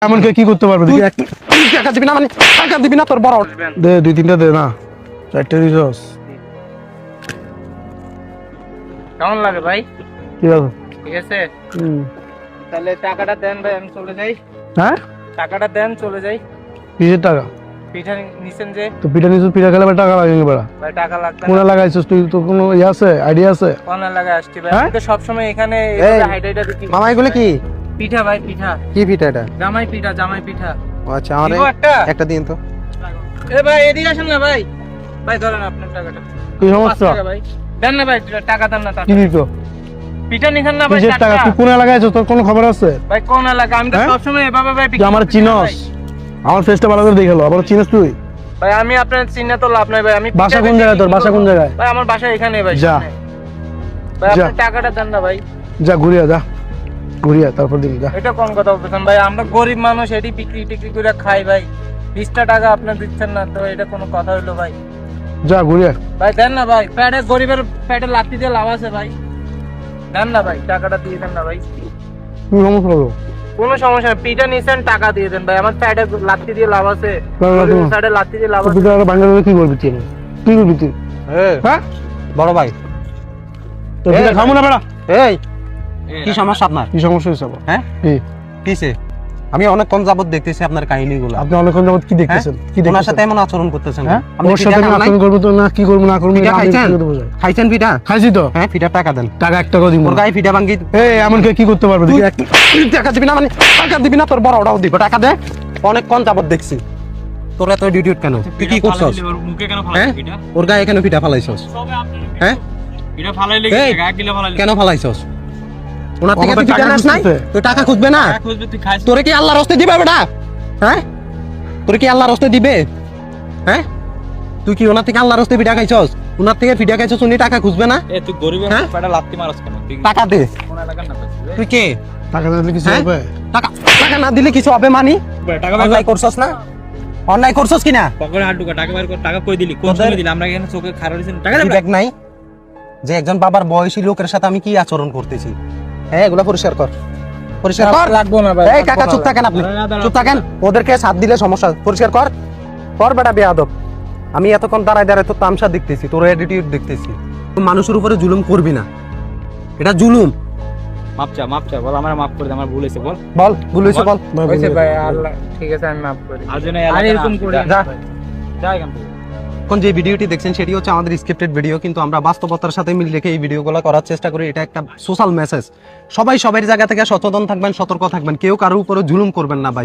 এমন কি করতে পারবে? টাকা দিবি না মানে টাকা দিবি না তোর বড় দে 2-3টা দে না, 4টে রিসোর্স। কেমন লাগে ভাই? ঠিক আছে। ঠিক আছে, তাহলে টাকাটা দেন ভাই, আমি চলে যাই। হ্যাঁ, টাকাটা দেন, চলে যাই। কিসের টাকা? পিঠা নিছেন যে তো পিঠা নিছিস, পিঠা খেলে আবার টাকা লাগে বেড়া। ভাই, টাকা লাগবে কোনা না। লাগাইছিস তুই? তো কোনো ইয়ে আছে, আইডিয়া আছে? কোনা লাগা আসছি ভাই, হ্যাঁ? আমি তো সবসময় এখানে এই, হাইডাইটা দিচ্ছি। মামা এগুলো কি পিঠা ভাই, পিঠা। কি পিঠা এটা? জামাই পিঠা, জামাই পিঠা। ও আচ্ছা, আমারে দিব একটা? একটা দিন তো। এ ভাই এদিকে আসেন না ভাই। ভাই ধরেন আপনার টাকাটা। কি 5 সমস্যা? টাকা ভাই। দেন না ভাই, টাকা দেন না তার। কি দিত? পিঠা নিছেন না ভাই, কিসের টাকা? তুই কোনা লাগাইছিস, তোর কোনো খবর আছে? ভাই কোন এলাকা? আমি তো হ্যাঁ? সবসময় এভাবে ভাই তুই আমার চিনস? আমার ফেসটা ভালো করে দেখে লো। আবার চিনস তুই? ভাই আমি আপনার চিনে তো লাভ নাই ভাই। আমি বাসা কোন জায়গায় তোর? বাসা কোন জায়গায়? ভাই আমার বাসা এখানে ভাই। যা। সামনে। ভাই যা। আপনি টাকাটা দেন না ভাই। যা ঘুরিয়া যা, ঘুরিয়া তারপর দিন যা। এটা কোন কথা বলতেছেন ভাই? আমরা গরিব মানুষ, এটি বিক্রি টিক্রি করে খাই ভাই। 20টা টাকা আপনি দিচ্ছেন না, তো এটা কোনো কথা হইলো ভাই? যা ঘুরিয়া। ভাই দেন না ভাই, পেটে গরিবের পেটে লাথি দিয়ে লাভ আছে ভাই। দেন না ভাই, টাকাটা দিয়ে দেন না ভাই। কি সমস্যা হলো? কোনো সমস্যা নেই, পিঠা নিছেন, টাকা দিয়ে দেন ভাই। আমার পেটে লাথি দিয়ে লাভ আছে, সাইডে লাথি দিয়ে লাভ আছে। পিঠা বাঙালি কি করবি তুই? কি করবি তুই? হ্যাঁ, বড় ভাই, তোর পিঠা খাবো না বেড়া। এই কি সমস্যা আপনার? কি সমস্যা হয়েছে আবার? হ্যাঁ, কি? কিসে? আমি অনেকক্ষণ যাবত দেখতেছি আপনার কাহিনীগুলো। আপনি অনেকক্ষণ যাবত কি দেখতেছেন? কি ওনার দেখতেছেন? সাথে এমন আচরণ করতেছেন। হ্যাঁ, আপনি ওর সাথে পিঠা খান নাই? আচরণ করবো তো না, কি করবো না করবো? পিঠা আমি খাইছেন? কি করে বোঝাই? খাইছেন পিঠা? খাইছি তো। হ্যাঁ, পিঠা টাকা দেন। টাকা 1 টাকা দিব ওর না। গায়ে পিঠা ভাঙ্গি। এই এমন কি করতে পারবে? তুই দেখি টাকা দিবি না মানে টাকা দিবি না তোর বড় ওটাও দিব। টাকা দে। অনেকক্ষণ যাবত দেখছি তোর এত ডিউটি কেন? তুই কি করছস? মুখে কেন হ্যাঁ, ওর গায়ে এখানে পিঠা ফালাইছস? হ্যাঁ, পিঠা ফালাইলে এই, কেন ফালাইছস? ওনার থেকে তুই পিঠা নাস নাই? তুই টাকা খুঁজবে না? খুঁজবে তুই খাইছ? তোরে কি আল্লাহর হস্তে দিবে বেটা? হ্যাঁ, তোরে কি আল্লাহর হস্তে দিবে? হ্যাঁ, তুই কি ওনার থেকে আল্লাহর হস্তে পিঠা খাইছস? ওনার থেকে পিঠা খাইছস, উনি টাকা খুঁজবে না? এ তুই গরিবের হ্যাঁ? পেটে লাথি মারছ কেন? তুই টাকা দে। কোন এলাকার না? তুই কে? টাকা না দিলে কিছু হ্যাঁ? হবে? টাকা টাকা না দিলে কিছু হবে মানি? টাকা অন্যায় করছস না? অন্যায় করছস কিনা? পকেটে হাত ঢুকা, টাকা বের কর। টাকা কই দিলি? কোন তোদের- সময় দিলি? আমরা এখানে চোখে খারাপ হইছেন। টাকা দে। বিবেক নাই যে একজন বাবার বয়সী লোকের সাথে আমি কি আচরণ করতেছি? হ্যাঁ, এগুলা পরিষ্কার কর, পরিষ্কার কর। লাগবো না ভাই। এই কাকা চুপ থাকেন আপনি, চুপ থাকেন। ওদেরকে সাথ দিলে সমস্যা। পরিষ্কার কর, কর বেটা বেয়াদব। আমি এতক্ষণ দাঁড়ায় দাঁড়ায় তোর তামসা দেখতেছি, তোর অ্যাটিটিউড দেখতেছি। মানুষের উপরে জুলুম করবি না, এটা জুলুম। মাপ চা, বল আমার মাফ করে দে, আমার ভুল হয়েছে, বল। বল, ভুল হয়েছে বল। হয়েছে ভাই, আল্লাহ ঠিক আছে, আমি মাফ করি। আর এরকম করে যা। যা এখান থেকে। এখন যে ভিডিওটি দেখছেন সেটি হচ্ছে আমাদের স্ক্রিপ্টেড ভিডিও, কিন্তু আমরা বাস্তবতার সাথে মিল রেখে এই ভিডিওগুলো করার চেষ্টা করি। এটা একটা সোশ্যাল মেসেজ। সবাই সবার জায়গা থেকে সচেতন থাকবেন, সতর্ক থাকবেন, কেউ কারোর উপরে জুলুম করবেন না ভাই।